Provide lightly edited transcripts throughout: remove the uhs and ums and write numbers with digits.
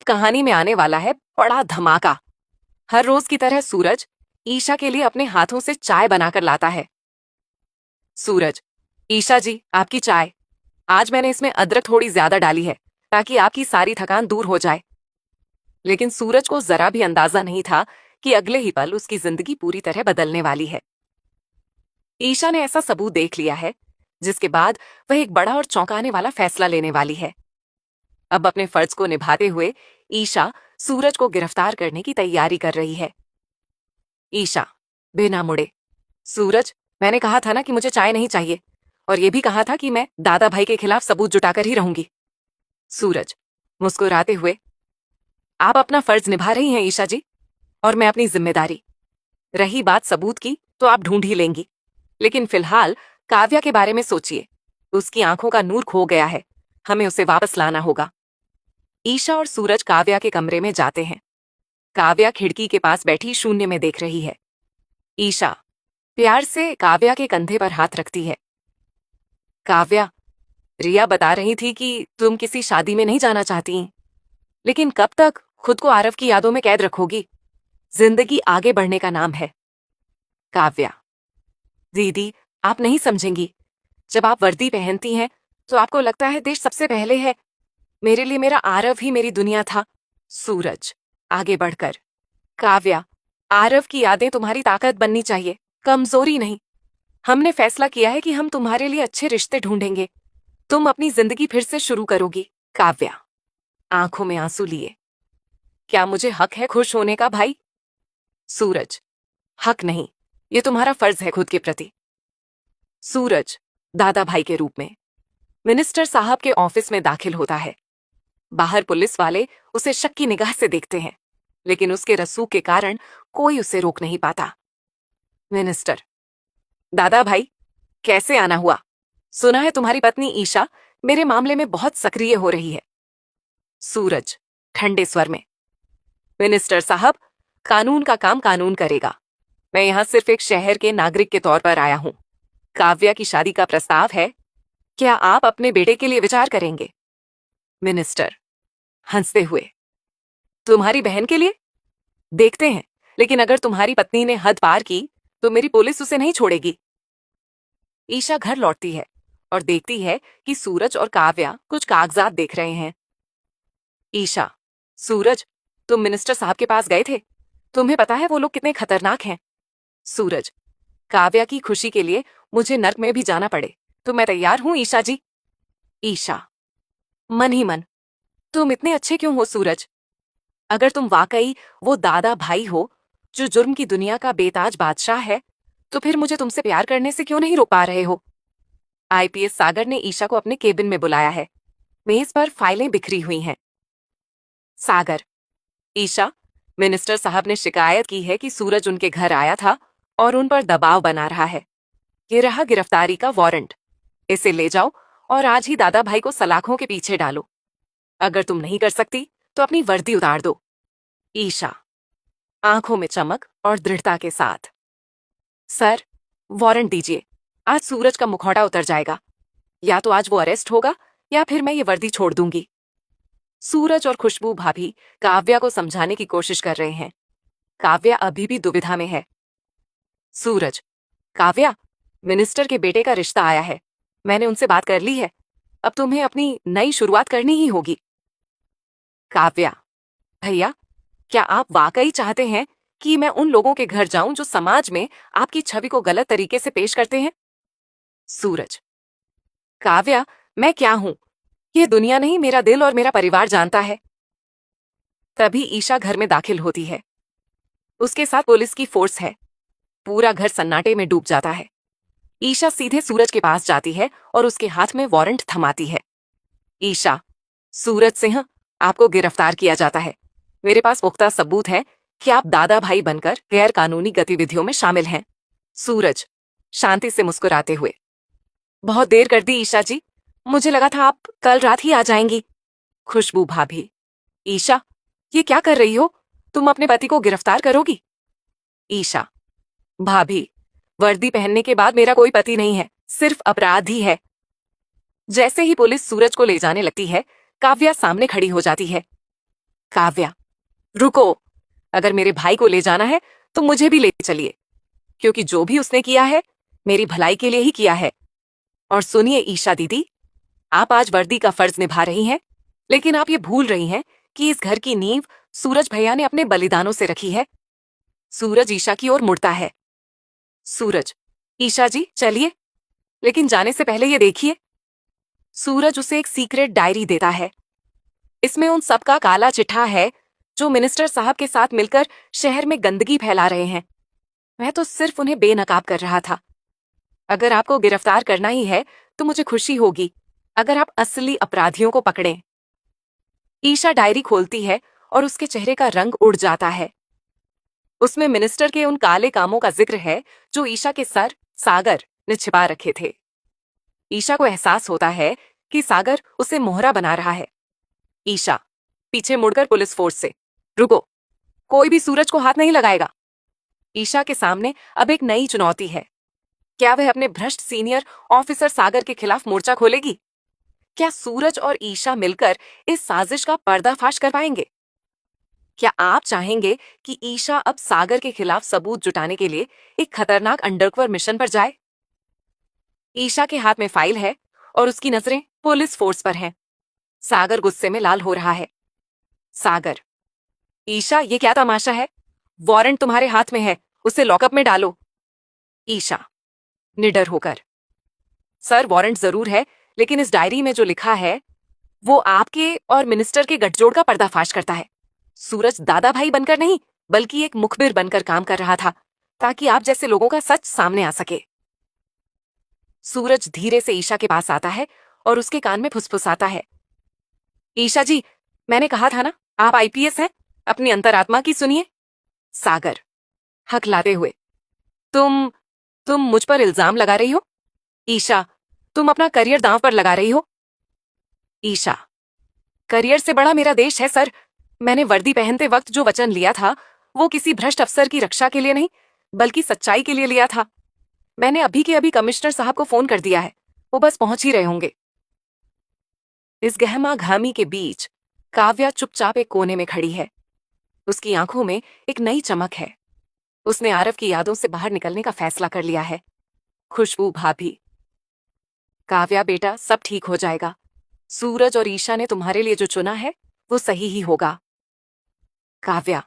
कहानी में आने वाला है बड़ा धमाका। हर रोज की तरह सूरज ईशा के लिए अपने हाथों से चाय बनाकर लाता है। सूरज, ईशा जी, आपकी चाय। आज मैंने इसमें अदरक थोड़ी ज्यादा डाली है ताकि आपकी सारी थकान दूर हो जाए। लेकिन सूरज को जरा भी अंदाजा नहीं था कि अगले ही पल उसकी जिंदगी पूरी तरह बदलने वाली है। ईशा ने ऐसा सबूत देख लिया है जिसके बाद वह एक बड़ा और चौंकाने वाला फैसला लेने वाली है। अब अपने फर्ज को निभाते हुए ईशा सूरज को गिरफ्तार करने की तैयारी कर रही है। ईशा बिना मुड़े, सूरज, मैंने कहा था ना कि मुझे चाय नहीं चाहिए, और यह भी कहा था कि मैं दादा भाई के खिलाफ सबूत जुटाकर ही रहूंगी। सूरज मुस्कुराते हुए, आप अपना फर्ज निभा रही हैं ईशा जी, और मैं अपनी जिम्मेदारी। रही बात सबूत की तो आप ढूंढ ही लेंगी, लेकिन फिलहाल काव्या के बारे में सोचिए। उसकी आंखों का नूर खो गया है, हमें उसे वापस लाना होगा। ईशा और सूरज काव्या के कमरे में जाते हैं। काव्या खिड़की के पास बैठी शून्य में देख रही है। ईशा प्यार से काव्या के कंधे पर हाथ रखती है। काव्या, रिया बता रही थी कि तुम किसी शादी में नहीं जाना चाहती, लेकिन कब तक खुद को आरव की यादों में कैद रखोगी? जिंदगी आगे बढ़ने का नाम है। काव्या, दीदी, आप नहीं समझेंगी। जब आप वर्दी पहनती हैं तो आपको लगता है देश सबसे पहले है। मेरे लिए मेरा आरव ही मेरी दुनिया था। सूरज आगे बढ़कर, काव्या, आरव की यादें तुम्हारी ताकत बननी चाहिए, कमजोरी नहीं। हमने फैसला किया है कि हम तुम्हारे लिए अच्छे रिश्ते ढूंढेंगे। तुम अपनी जिंदगी फिर से शुरू करोगी। काव्या आंखों में आंसू लिए, क्या मुझे हक है खुश होने का भाई? सूरज, हक नहीं, ये तुम्हारा फर्ज है खुद के प्रति। सूरज दादा भाई के रूप में मिनिस्टर साहब के ऑफिस में दाखिल होता है। बाहर पुलिस वाले उसे शक की निगाह से देखते हैं, लेकिन उसके रसूख के कारण कोई उसे रोक नहीं पाता। मिनिस्टर, दादा भाई, कैसे आना हुआ? सुना है तुम्हारी पत्नी ईशा मेरे मामले में बहुत सक्रिय हो रही है। सूरज ठंडे स्वर में, मिनिस्टर साहब, कानून का काम कानून करेगा। मैं यहां सिर्फ एक शहर के नागरिक के तौर पर आया हूं। काव्या की शादी का प्रस्ताव है, क्या आप अपने बेटे के लिए विचार करेंगे? मिनिस्टर हंसते हुए, तुम्हारी बहन के लिए? देखते हैं, लेकिन अगर तुम्हारी पत्नी ने हद पार की तो मेरी पुलिस उसे नहीं छोड़ेगी। ईशा घर लौटती है और देखती है कि सूरज और काव्या कुछ कागजात देख रहे हैं। ईशा, सूरज, तुम मिनिस्टर साहब के पास गए थे? तुम्हें पता है वो लोग कितने खतरनाक हैं। सूरज, काव्या की खुशी के लिए मुझे नर्क में भी जाना पड़े तो मैं तैयार हूं ईशा जी। ईशा मन ही मन, तुम इतने अच्छे क्यों हो सूरज? अगर तुम वाकई वो दादा भाई हो जो जुर्म की दुनिया का बेताज बादशाह है, तो फिर मुझे तुमसे प्यार करने से क्यों नहीं रोक पा रहे हो? आईपीएस सागर ने ईशा को अपने केबिन में बुलाया है। मेज पर फाइलें बिखरी हुई हैं। सागर, ईशा, मिनिस्टर साहब ने शिकायत की है कि सूरज उनके घर आया था और उन पर दबाव बना रहा है। ये रहा गिरफ्तारी का वारंट। इसे ले जाओ और आज ही दादा भाई को सलाखों के पीछे डालो। अगर तुम नहीं कर सकती तो अपनी वर्दी उतार दो। ईशा आंखों में चमक और दृढ़ता के साथ, सर, वारंट दीजिए। आज सूरज का मुखौटा उतर जाएगा। या तो आज वो अरेस्ट होगा या फिर मैं ये वर्दी छोड़ दूंगी। सूरज और खुशबू भाभी काव्या को समझाने की कोशिश कर रहे हैं। काव्या अभी भी दुविधा में है। सूरज, काव्या, मिनिस्टर के बेटे का रिश्ता आया है। मैंने उनसे बात कर ली है। अब तुम्हें अपनी नई शुरुआत करनी ही होगी। काव्या, भैया, क्या आप वाकई चाहते हैं कि मैं उन लोगों के घर जाऊं जो समाज में आपकी छवि को गलत तरीके से पेश करते हैं? सूरज, काव्या, मैं क्या हूं? ये दुनिया नहीं, मेरा दिल और मेरा परिवार जानता है। तभी ईशा घर में दाखिल होती है। उसके साथ पुलिस की फोर्स है। पूरा घर सन्नाटे में डूब जाता है। ईशा सीधे सूरज के पास जाती है और उसके हाथ में वारंट थमाती है। ईशा, सूरज सिंह, आपको गिरफ्तार किया जाता है। मेरे पास पुख्ता सबूत है कि आप दादा भाई बनकर गैर कानूनी गतिविधियों में शामिल हैं। सूरज शांति से मुस्कुराते हुए, बहुत देर कर दी ईशा जी, मुझे लगा था आप कल रात ही आ जाएंगी। खुशबू भाभी, ईशा, ये क्या कर रही हो? तुम अपने पति को गिरफ्तार करोगी? ईशा, भाभी, वर्दी पहनने के बाद मेरा कोई पति नहीं है, सिर्फ अपराधी है। जैसे ही पुलिस सूरज को ले जाने लगती है, काव्या सामने खड़ी हो जाती है। काव्या, रुको। अगर मेरे भाई को ले जाना है तो मुझे भी ले चलिए, क्योंकि जो भी उसने किया है मेरी भलाई के लिए ही किया है। और सुनिए ईशा दीदी, आप आज वर्दी का फर्ज निभा रही हैं, लेकिन आप ये भूल रही हैं कि इस घर की नींव सूरज भैया ने अपने बलिदानों से रखी है। सूरज ईशा की ओर मुड़ता है। सूरज, ईशा जी चलिए, लेकिन जाने से पहले ये देखिए। सूरज उसे एक सीक्रेट डायरी देता है। इसमें उन सबका काला चिट्ठा है जो मिनिस्टर साहब के साथ मिलकर शहर में गंदगी फैला रहे हैं। मैं तो सिर्फ उन्हें बेनकाब कर रहा था। अगर आपको गिरफ्तार करना ही है तो मुझे खुशी होगी अगर आप असली अपराधियों को पकड़ें। ईशा डायरी खोलती है और उसके चेहरे का रंग उड़ जाता है। उसमें मिनिस्टर के उन काले कामों का जिक्र है जो ईशा के सर सागर ने छिपा रखे थे। ईशा को एहसास होता है कि सागर उसे मोहरा बना रहा है। ईशा पीछे मुड़कर पुलिस फोर्स से, रुको, कोई भी सूरज को हाथ नहीं लगाएगा। ईशा के सामने अब एक नई चुनौती है। क्या वह अपने भ्रष्ट सीनियर ऑफिसर सागर के खिलाफ मोर्चा खोलेगी? क्या सूरज और ईशा मिलकर इस साजिश का पर्दाफाश कर पाएंगे? क्या आप चाहेंगे कि ईशा अब सागर के खिलाफ सबूत जुटाने के लिए एक खतरनाक अंडरकवर मिशन पर जाए? ईशा के हाथ में फाइल है और उसकी नजरें पुलिस फोर्स पर हैं। सागर गुस्से में लाल हो रहा है। सागर, ईशा ये क्या तमाशा है? वारंट तुम्हारे हाथ में है, उसे लॉकअप में डालो। ईशा निडर होकर, सर वारंट जरूर है, लेकिन इस डायरी में जो लिखा है वो आपके और मिनिस्टर के गठजोड़ का पर्दाफाश करता है। सूरज दादा भाई बनकर नहीं, बल्कि एक मुखबिर बनकर काम कर रहा था ताकि आप जैसे लोगों का सच सामने आ सके। सूरज धीरे से ईशा के पास आता है और उसके कान में फुसफुसाता है। ईशा जी, मैंने कहा था ना, आप आईपीएस हैं, अपनी अंतरात्मा की सुनिए। सागर हकलाते हुए, तुम मुझ पर इल्जाम लगा रही हो? ईशा, तुम अपना करियर दांव पर लगा रही हो। ईशा, करियर से बड़ा मेरा देश है सर। मैंने वर्दी पहनते वक्त जो वचन लिया था वो किसी भ्रष्ट अफसर की रक्षा के लिए नहीं, बल्कि सच्चाई के लिए लिया था। मैंने अभी के अभी कमिश्नर साहब को फोन कर दिया है, वो बस पहुंच ही रहे होंगे। इस गहमा घामी के बीच काव्या चुपचाप एक कोने में खड़ी है। उसकी आंखों में एक नई चमक है। उसने आरव की यादों से बाहर निकलने का फैसला कर लिया है। खुशबू भाभी, काव्या बेटा, सब ठीक हो जाएगा। सूरज और ईशा ने तुम्हारे लिए जो चुना है वो सही ही होगा। काव्या,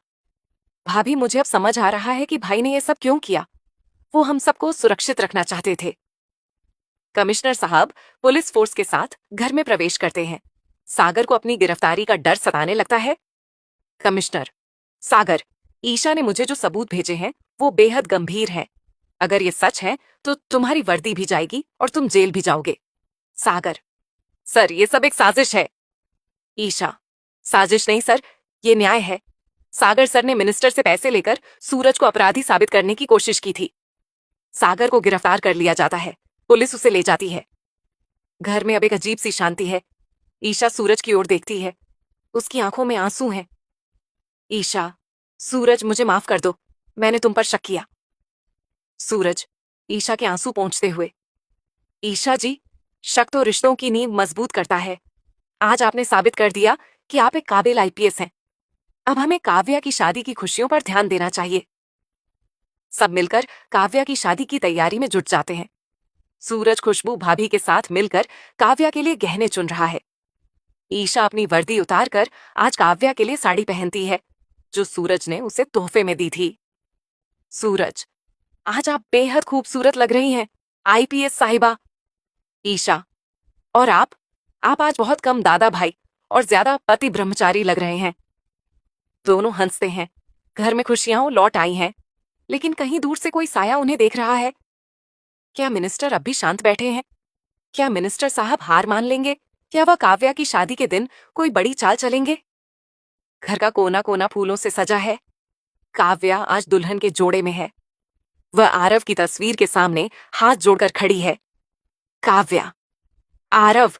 भाभी मुझे अब समझ आ रहा है कि भाई ने ये सब क्यों किया। वो हम सबको सुरक्षित रखना चाहते थे। कमिश्नर साहब पुलिस फोर्स के साथ घर में प्रवेश करते हैं। सागर को अपनी गिरफ्तारी का डर सताने लगता है। कमिश्नर, सागर, ईशा ने मुझे जो सबूत भेजे हैं वो बेहद गंभीर हैं। अगर ये सच है तो तुम्हारी वर्दी भी जाएगी और तुम जेल भी जाओगे। सागर, सर ये सब एक साजिश है। ईशा, साजिश नहीं सर, ये न्याय है। सागर सर ने मिनिस्टर से पैसे लेकर सूरज को अपराधी साबित करने की कोशिश की थी। सागर को गिरफ्तार कर लिया जाता है, पुलिस उसे ले जाती है। घर में अब एक अजीब सी शांति है। ईशा सूरज की ओर देखती है, उसकी आंखों में आंसू हैं। ईशा, सूरज मुझे माफ कर दो, मैंने तुम पर शक किया। सूरज ईशा के आंसू पोंछते हुए, ईशा जी, शक तो रिश्तों की नींव मजबूत करता है। आज आपने साबित कर दिया कि आप एक काबिल आईपीएस हैं। अब हमें काव्या की शादी की खुशियों पर ध्यान देना चाहिए। सब मिलकर काव्या की शादी की तैयारी में जुट जाते हैं। सूरज खुशबू भाभी के साथ मिलकर काव्या के लिए गहने चुन रहा है। ईशा अपनी वर्दी उतारकर आज काव्या के लिए साड़ी पहनती है जो सूरज ने उसे तोहफे में दी थी। सूरज, आज आप बेहद खूबसूरत लग रही हैं, आईपीएस साहिबा। ईशा, और आप आज बहुत कम दादा भाई और ज्यादा पति ब्रह्मचारी लग रहे हैं। दोनों हंसते हैं। घर में खुशियां लौट आई हैं, लेकिन कहीं दूर से कोई साया उन्हें देख रहा है। क्या मिनिस्टर अब भी शांत बैठे हैं? क्या मिनिस्टर साहब हार मान लेंगे? क्या वह काव्या की शादी के दिन कोई बड़ी चाल चलेंगे? घर का कोना कोना फूलों से सजा है। काव्या आज दुल्हन के जोड़े में है। वह आरव की तस्वीर के सामने हाथ जोड़कर खड़ी है। काव्या, आरव,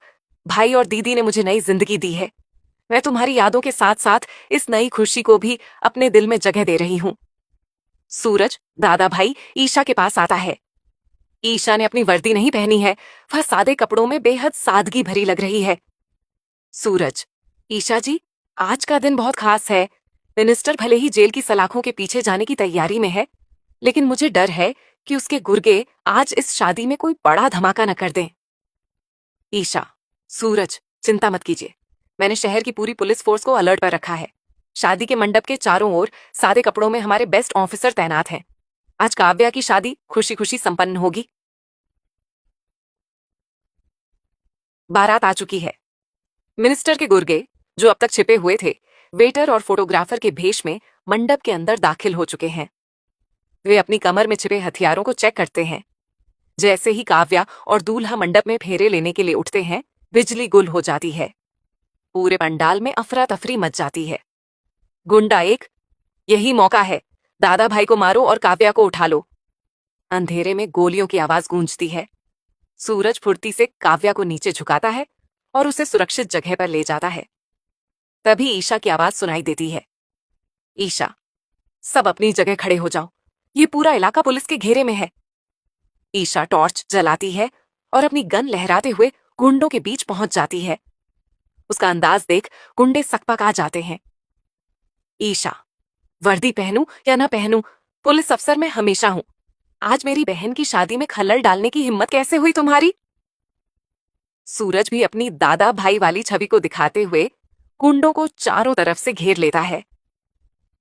भाई और दीदी ने मुझे नई जिंदगी दी है। मैं तुम्हारी यादों के साथ साथ इस नई खुशी को भी अपने दिल में जगह दे रही हूं। सूरज दादा भाई ईशा के पास आता है। ईशा ने अपनी वर्दी नहीं पहनी है, वह सादे कपड़ों में बेहद सादगी भरी लग रही है। सूरज, ईशा जी, आज का दिन बहुत खास है। मिनिस्टर भले ही जेल की सलाखों के पीछे जाने की तैयारी में है, लेकिन मुझे डर है कि उसके गुर्गे आज इस शादी में कोई बड़ा धमाका न कर दें। ईशा, सूरज, चिंता मत कीजिए। मैंने शहर की पूरी पुलिस फोर्स को अलर्ट पर रखा है। शादी के मंडप के चारों ओर सादे कपड़ों में हमारे बेस्ट ऑफिसर तैनात हैं। आज काव्या की शादी खुशी खुशी संपन्न होगी। बारात आ चुकी है। मिनिस्टर के गुर्गे, जो अब तक छिपे हुए थे, वेटर और फोटोग्राफर के भेष में मंडप के अंदर दाखिल हो चुके हैं। वे अपनी कमर में छिपे हथियारों को चेक करते हैं। जैसे ही काव्या और दूल्हा मंडप में फेरे लेने के लिए उठते हैं, बिजली गुल हो जाती है। पूरे पंडाल में अफरा तफरी मच जाती है। गुंडा एक, यही मौका है, दादा भाई को मारो और काव्या को उठा लो। अंधेरे में गोलियों की आवाज गूंजती है। सूरज फुर्ती से काव्या को नीचे झुकाता है और उसे सुरक्षित जगह पर ले जाता है। तभी ईशा की आवाज सुनाई देती है। ईशा, सब अपनी जगह खड़े हो जाओ, ये पूरा इलाका पुलिस के घेरे में है। ईशा टॉर्च जलाती है और अपनी गन लहराते हुए गुंडों के बीच पहुंच जाती है। उसका अंदाज देख गुंडे सकपका जाते हैं। ईशा, वर्दी पहनूं या ना पहनूं, पुलिस अफसर मैं हमेशा हूं। आज मेरी बहन की शादी में खल्लल डालने की हिम्मत कैसे हुई तुम्हारी? सूरज भी अपनी दादा भाई वाली छवि को दिखाते हुए गुंडों को चारों तरफ से घेर लेता है।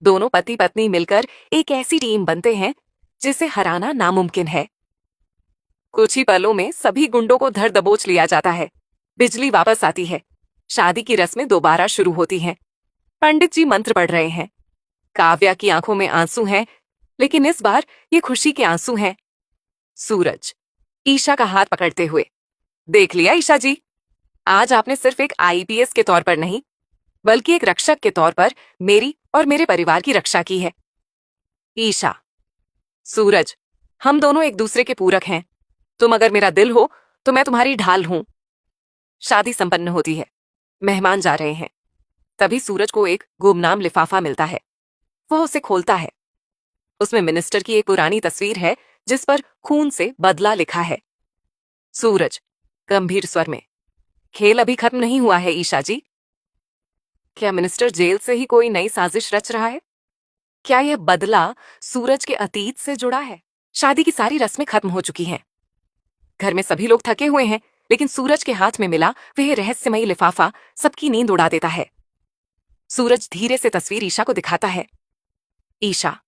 दोनों पति पत्नी मिलकर एक ऐसी टीम बनते हैं जिसे हराना नामुमकिन है। कुछ ही पलों में सभी गुंडों को धर दबोच लिया जाता है। बिजली वापस आती है। शादी की रस्में दोबारा शुरू होती हैं। पंडित जी मंत्र पढ़ रहे हैं। काव्या की आंखों में आंसू हैं, लेकिन इस बार ये खुशी के आंसू हैं। सूरज, ईशा का हाथ पकड़ते हुए, देख लिया ईशा जी, आज आपने सिर्फ एक आईपीएस के तौर पर नहीं, बल्कि एक रक्षक के तौर पर मेरी और मेरे परिवार की रक्षा की है। ईशा, सूरज, हम दोनों एक दूसरे के पूरक हैं। तुम अगर मेरा दिल हो तो मैं तुम्हारी ढाल हूं। शादी संपन्न होती है। मेहमान जा रहे हैं। तभी सूरज को एक गुमनाम लिफाफा मिलता है। वह उसे खोलता है। उसमें मिनिस्टर की एक पुरानी तस्वीर है जिस पर खून से बदला लिखा है। सूरज, गंभीर स्वर में, खेल अभी खत्म नहीं हुआ है ईशा जी। क्या मिनिस्टर जेल से ही कोई नई साजिश रच रहा है? क्या यह बदला सूरज के अतीत से जुड़ा है? शादी की सारी रस्में खत्म हो चुकी हैं। घर में सभी लोग थके हुए हैं, लेकिन सूरज के हाथ में मिला वह रहस्यमयी लिफाफा सबकी नींद उड़ा देता है। सूरज धीरे से तस्वीर ईशा को दिखाता है। ईशा,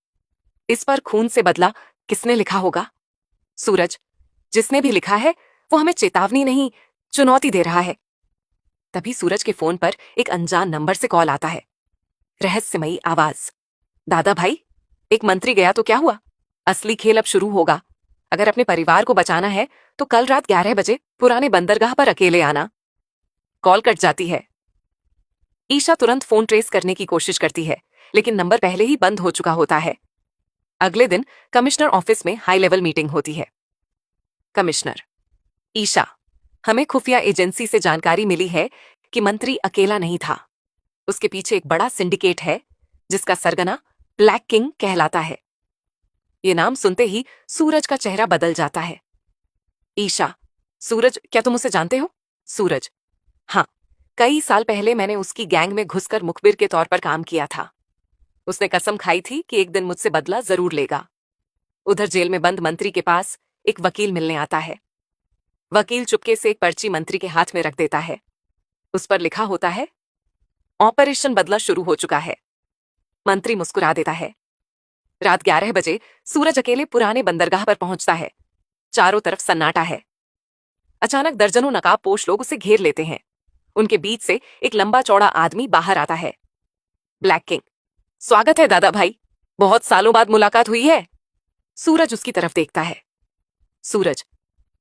इस पर खून से बदला किसने लिखा होगा? सूरज, जिसने भी लिखा है वो हमें चेतावनी नहीं, चुनौती दे रहा है। तभी सूरज के फोन पर एक अनजान नंबर से कॉल आता है। रहस्यमयी आवाज, दादा भाई, एक मंत्री गया तो क्या हुआ? असली खेल अब शुरू होगा। अगर अपने परिवार को बचाना है तो कल रात 11 बजे पुराने बंदरगाह पर अकेले आना। कॉल कट जाती है। ईशा तुरंत फोन ट्रेस करने की कोशिश करती है, लेकिन नंबर पहले ही बंद हो चुका होता है। अगले दिन कमिश्नर ऑफिस में हाई लेवल मीटिंग होती है। कमिश्नर, ईशा, हमें खुफिया एजेंसी से जानकारी मिली है कि मंत्री अकेला नहीं था। उसके पीछे एक बड़ा सिंडिकेट है जिसका सरगना ब्लैक किंग कहलाता है। ये नाम सुनते ही सूरज का चेहरा बदल जाता है। ईशा, सूरज, क्या तुम उसे जानते हो? सूरज, हाँ, कई साल पहले मैंने उसकी गैंग में घुसकर मुखबिर के तौर पर काम किया था। उसने कसम खाई थी कि एक दिन मुझसे बदला जरूर लेगा। उधर जेल में बंद मंत्री के पास एक वकील मिलने आता है। वकील चुपके से एक पर्ची मंत्री के हाथ में रख देता है। उस पर लिखा होता है, ऑपरेशन बदला शुरू हो चुका है। मंत्री मुस्कुरा देता है। रात 11 बजे सूरज अकेले पुराने बंदरगाह पर पहुंचता है। चारों तरफ सन्नाटा है। अचानक दर्जनों नकाबपोश लोग उसे घेर लेते हैं। उनके बीच से एक लंबा चौड़ा आदमी बाहर आता है। ब्लैक किंग, स्वागत है दादा भाई, बहुत सालों बाद मुलाकात हुई है। सूरज उसकी तरफ देखता है। सूरज,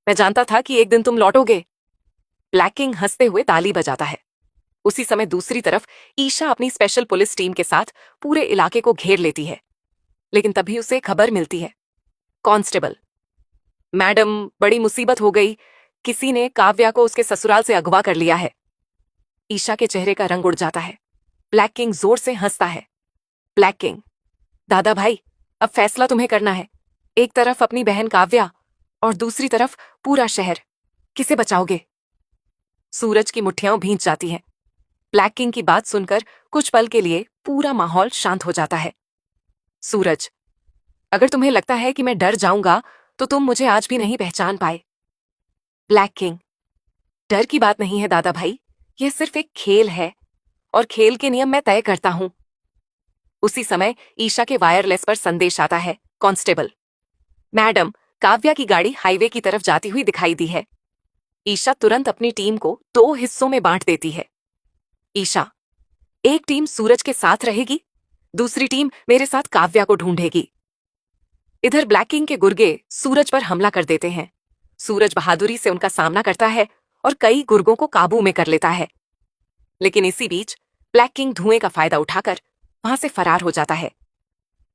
मैं जानता था कि एक दिन तुम लौटोगे। ब्लैक किंग हंसते हुए ताली बजाता है। उसी समय दूसरी तरफ ईशा अपनी स्पेशल पुलिस टीम के साथ पूरे इलाके को घेर लेती है। लेकिन तभी उसे खबर मिलती है। कांस्टेबल, मैडम, बड़ी मुसीबत हो गई। किसी ने काव्या को उसके ससुराल से अगवा कर लिया है। ईशा के चेहरे का रंग उड़ जाता है। ब्लैक किंग जोर से हंसता है। ब्लैक किंग, दादा भाई, अब फैसला तुम्हें करना है। एक तरफ अपनी बहन काव्या और दूसरी तरफ पूरा शहर। किसे बचाओगे? सूरज की मुट्ठियां भींच जाती हैं। ब्लैक किंग की बात सुनकर कुछ पल के लिए पूरा माहौल शांत हो जाता है। सूरज, अगर तुम्हें लगता है कि मैं डर जाऊंगा तो तुम मुझे आज भी नहीं पहचान पाए। ब्लैक किंग, डर की बात नहीं है दादा भाई, यह सिर्फ एक खेल है और खेल के नियम मैं तय करता हूं। उसी समय ईशा के वायरलेस पर संदेश आता है, कांस्टेबल मैडम, काव्या की गाड़ी हाईवे की तरफ जाती हुई दिखाई दी है। ईशा तुरंत अपनी टीम को 2 हिस्सों में बांट देती है। ईशा, एक टीम सूरज के साथ रहेगी, दूसरी टीम मेरे साथ काव्या को ढूंढेगी। इधर ब्लैक किंग के गुर्गे सूरज पर हमला कर देते हैं। सूरज बहादुरी से उनका सामना करता है और कई गुर्गों को काबू में कर लेता है। लेकिन इसी बीच ब्लैक किंग धुएं का फायदा उठाकर वहां से फरार हो जाता है।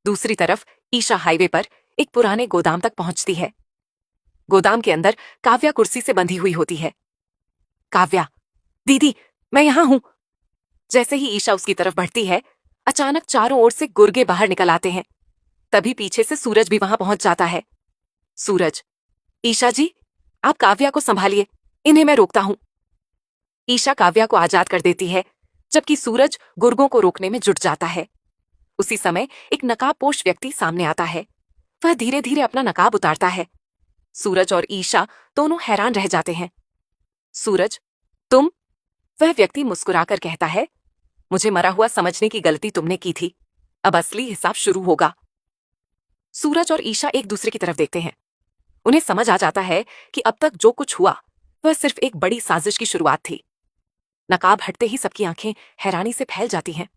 दूसरी तरफ ईशा हाईवे पर एक पुराने गोदाम तक पहुंचती है। गोदाम के अंदर काव्या कुर्सी से बंधी हुई होती है। काव्या, दीदी, मैं यहां हूं। जैसे ही ईशा उसकी तरफ बढ़ती है, अचानक चारों ओर से गुर्गे बाहर निकल आते हैं। तभी पीछे से सूरज भी वहां पहुंच जाता है। सूरज, ईशा जी, आप काव्या को संभालिए, इन्हें मैं रोकता हूं। ईशा काव्या को आजाद कर देती है, जबकि सूरज गुर्गों को रोकने में जुट जाता है। उसी समय एक नकाबपोश व्यक्ति सामने आता है। वह धीरे धीरे अपना नकाब उतारता है। सूरज और ईशा दोनों हैरान रह जाते हैं। सूरज, तुम? वह व्यक्ति मुस्कुराकर कहता है, मुझे मरा हुआ समझने की गलती तुमने की थी, अब असली हिसाब शुरू होगा। सूरज और ईशा एक दूसरे की तरफ देखते हैं। उन्हें समझ आ जाता है कि अब तक जो कुछ हुआ वह सिर्फ एक बड़ी साजिश की शुरुआत थी। नकाब हटते ही सबकी आंखें हैरानी से फैल जाती हैं।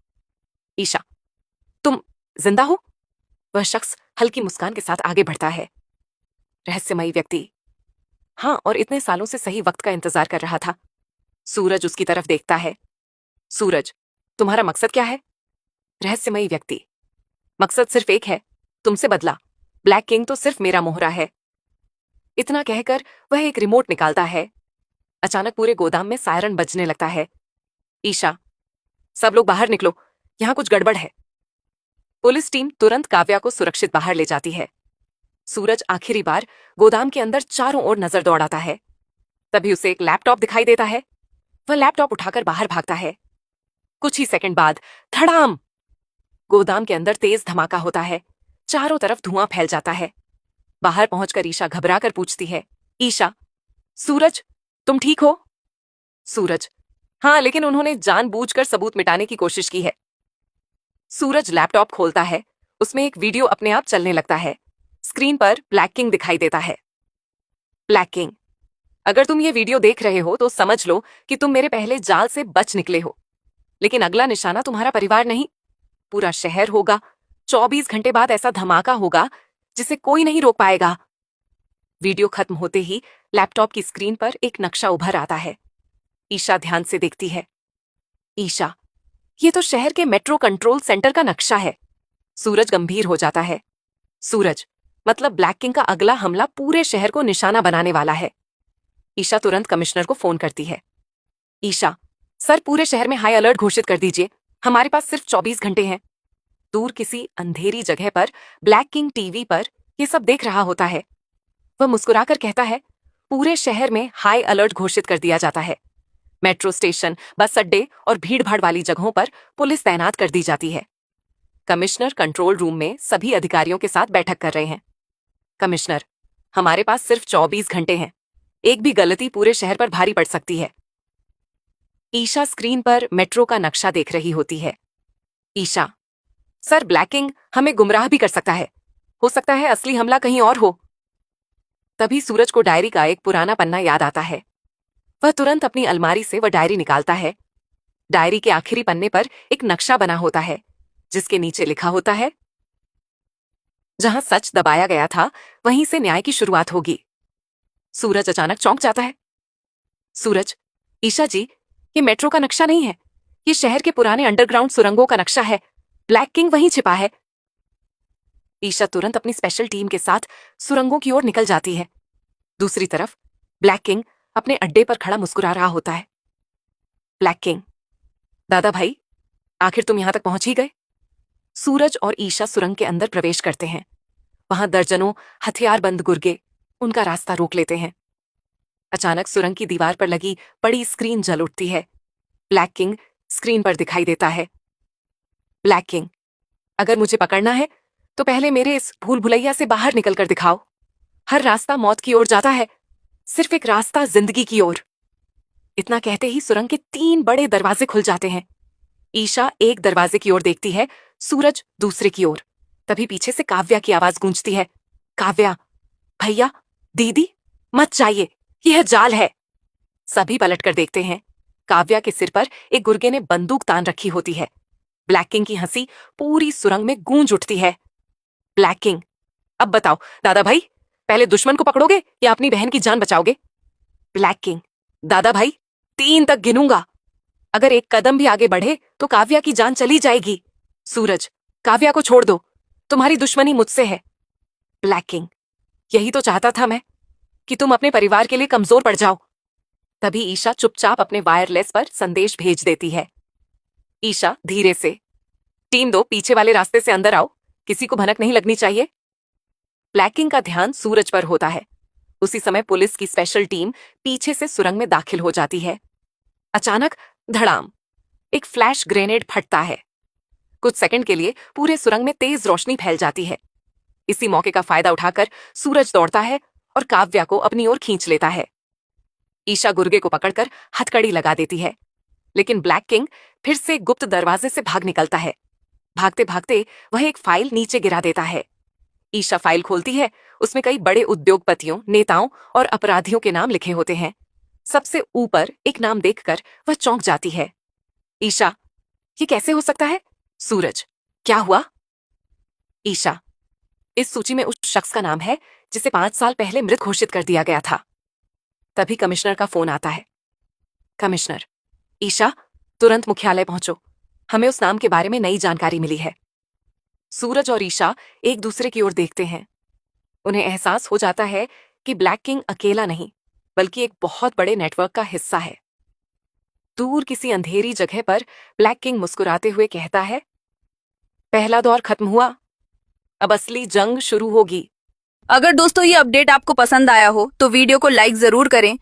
ईशा, तुम जिंदा हो? वह शख्स हल्की मुस्कान के साथ आगे बढ़ता है। रहस्यमयी व्यक्ति, हाँ, और इतने सालों से सही वक्त का इंतजार कर रहा था। सूरज उसकी तरफ देखता है। सूरज, तुम्हारा मकसद क्या है? रहस्यमयी व्यक्ति, मकसद सिर्फ एक है, तुमसे बदला। ब्लैक किंग तो सिर्फ मेरा मोहरा है। इतना कहकर वह एक रिमोट निकालता है। अचानक पूरे गोदाम में सायरन बजने लगता है। ईशा, सब लोग बाहर निकलो, यहां कुछ गड़बड़ है। पुलिस टीम तुरंत काव्या को सुरक्षित बाहर ले जाती है। सूरज आखिरी बार गोदाम के अंदर चारों ओर नजर दौड़ाता है। तभी उसे एक लैपटॉप दिखाई देता है। वह लैपटॉप उठाकर बाहर भागता है। कुछ ही सेकंड बाद धड़ाम! गोदाम के अंदर तेज धमाका होता है। चारों तरफ धुआं फैल जाता है। बाहर पहुंचकर ईशा घबराकर पूछती है, ईशा, सूरज, तुम ठीक हो? सूरज, हाँ, लेकिन उन्होंने जानबूझकर सबूत मिटाने की कोशिश की है। सूरज लैपटॉप खोलता है। उसमें एक वीडियो अपने आप चलने लगता है। स्क्रीन पर ब्लैक किंग दिखाई देता है। ब्लैक किंग, अगर तुम ये वीडियो देख रहे हो तो समझ लो कि तुम मेरे पहले जाल से बच निकले हो। लेकिन अगला निशाना तुम्हारा परिवार नहीं, पूरा शहर होगा। 24 घंटे बाद ऐसा धमाका होगा जिसे कोई नहीं रोक पाएगा। वीडियो खत्म होते ही लैपटॉप की स्क्रीन पर एक नक्शा उभर आता है। ईशा ध्यान से देखती है। ईशा, ये तो शहर के मेट्रो कंट्रोल सेंटर का नक्शा है। सूरज गंभीर हो जाता है। सूरज, मतलब ब्लैक किंग का अगला हमला पूरे शहर को निशाना बनाने वाला है। ईशा तुरंत कमिश्नर को फोन करती है। ईशा, सर, पूरे शहर में हाई अलर्ट घोषित कर दीजिए, हमारे पास सिर्फ 24 घंटे हैं। दूर किसी अंधेरी जगह पर ब्लैक किंग टीवी पर यह सब देख रहा होता है। वह मुस्कुराकर कहता है, पूरे शहर में हाई अलर्ट घोषित कर दिया जाता है। मेट्रो स्टेशन, बस अड्डे और भीड़भाड़ वाली जगहों पर पुलिस तैनात कर दी जाती है। कमिश्नर कंट्रोल रूम में सभी अधिकारियों के साथ बैठक कर रहे हैं। कमिश्नर, हमारे पास सिर्फ 24 घंटे हैं। एक भी गलती पूरे शहर पर भारी पड़ सकती है। ईशा स्क्रीन पर मेट्रो का नक्शा देख रही होती है। ईशा, सर, ब्लैक किंग हमें गुमराह भी कर सकता है। हो सकता है असली हमला कहीं और हो। तभी सूरज को डायरी का एक पुराना पन्ना याद आता है। वह तुरंत अपनी अलमारी से वह डायरी निकालता है। डायरी के आखिरी पन्ने पर एक नक्शा बना होता है, जिसके नीचे लिखा होता है, जहां सच दबाया गया था वहीं से न्याय की शुरुआत होगी। सूरज अचानक चौंक जाता है। सूरज, ईशा जी, ये मेट्रो का नक्शा नहीं है, ये शहर के पुराने अंडरग्राउंड सुरंगों का नक्शा है। ब्लैक किंग वहीं छिपा है। ईशा तुरंत अपनी स्पेशल टीम के साथ सुरंगों की ओर निकल जाती है। दूसरी तरफ ब्लैक किंग अपने अड्डे पर खड़ा मुस्कुरा रहा होता है। ब्लैक किंग, दादा भाई, आखिर तुम यहां तक पहुंच ही गए। सूरज और ईशा सुरंग के अंदर प्रवेश करते हैं। वहां दर्जनों हथियारबंद गुर्गे उनका रास्ता रोक लेते हैं। अचानक सुरंग की दीवार पर लगी बड़ी स्क्रीन जल उठती है। ब्लैक किंग स्क्रीन पर दिखाई देता है। ब्लैक किंग, अगर मुझे पकड़ना है तो पहले मेरे इस भूल भुलैया से बाहर निकल कर दिखाओ। हर रास्ता मौत की ओर जाता है, सिर्फ एक रास्ता जिंदगी की ओर। इतना कहते ही सुरंग के 3 बड़े दरवाजे खुल जाते हैं। ईशा एक दरवाजे की ओर देखती है, सूरज दूसरे की ओर। तभी पीछे से काव्या की आवाज गूंजती है। काव्या, भैया, दीदी, मत जाइए, यह जाल है। सभी पलट कर देखते हैं। काव्या के सिर पर एक गुर्गे ने बंदूक तान रखी होती है। ब्लैक किंग की हंसी पूरी सुरंग में गूंज उठती है। ब्लैक किंग, अब बताओ दादा भाई, पहले दुश्मन को पकड़ोगे या अपनी बहन की जान बचाओगे? ब्लैक किंग, दादा भाई, 3 तक गिनूंगा। अगर एक कदम भी आगे बढ़े तो काव्या की जान चली जाएगी। सूरज, काव्या को छोड़ दो, तुम्हारी दुश्मनी मुझसे है। ब्लैक किंग, यही तो चाहता था मैं, कि तुम अपने परिवार के लिए कमजोर पड़ जाओ। तभी ईशा चुपचाप अपने वायरलेस पर संदेश भेज देती है। ईशा धीरे से, टीम 2 पीछे वाले रास्ते से अंदर आओ, किसी को भनक नहीं लगनी चाहिए। ब्लैक किंग का ध्यान सूरज पर होता है। उसी समय पुलिस की स्पेशल टीम पीछे से सुरंग में दाखिल हो जाती है। अचानक धड़ाम, एक फ्लैश ग्रेनेड फटता है। कुछ सेकंड के लिए पूरे सुरंग में तेज रोशनी फैल जाती है। इसी मौके का फायदा उठाकर सूरज दौड़ता है और काव्या को अपनी ओर खींच लेता है। ईशा गुर्गे को पकड़कर हथकड़ी लगा देती है, लेकिन ब्लैक किंग फिर से गुप्त दरवाजे से भाग निकलता है। भागते भागते वह एक फाइल नीचे गिरा देता है। ईशा फाइल खोलती है, उसमें कई बड़े उद्योगपतियों, नेताओं और अपराधियों के नाम लिखे होते हैं। सबसे ऊपर एक नाम देखकर वह चौंक जाती है। ईशा, ये कैसे हो सकता है? सूरज, क्या हुआ? ईशा, इस सूची में उस शख्स का नाम है जिसे 5 साल पहले मृत घोषित कर दिया गया था। तभी कमिश्नर का फोन आता है। कमिश्नर, ईशा, तुरंत मुख्यालय पहुंचो, हमें उस नाम के बारे में नई जानकारी मिली है। सूरज और ईशा एक दूसरे की ओर देखते हैं। उन्हें एहसास हो जाता है कि ब्लैक किंग अकेला नहीं, बल्कि एक बहुत बड़े नेटवर्क का हिस्सा है। दूर किसी अंधेरी जगह पर ब्लैक किंग मुस्कुराते हुए कहता है, पहला दौर खत्म हुआ, अब असली जंग शुरू होगी। अगर दोस्तों ये अपडेट आपको पसंद आया हो तो वीडियो को लाइक जरूर करें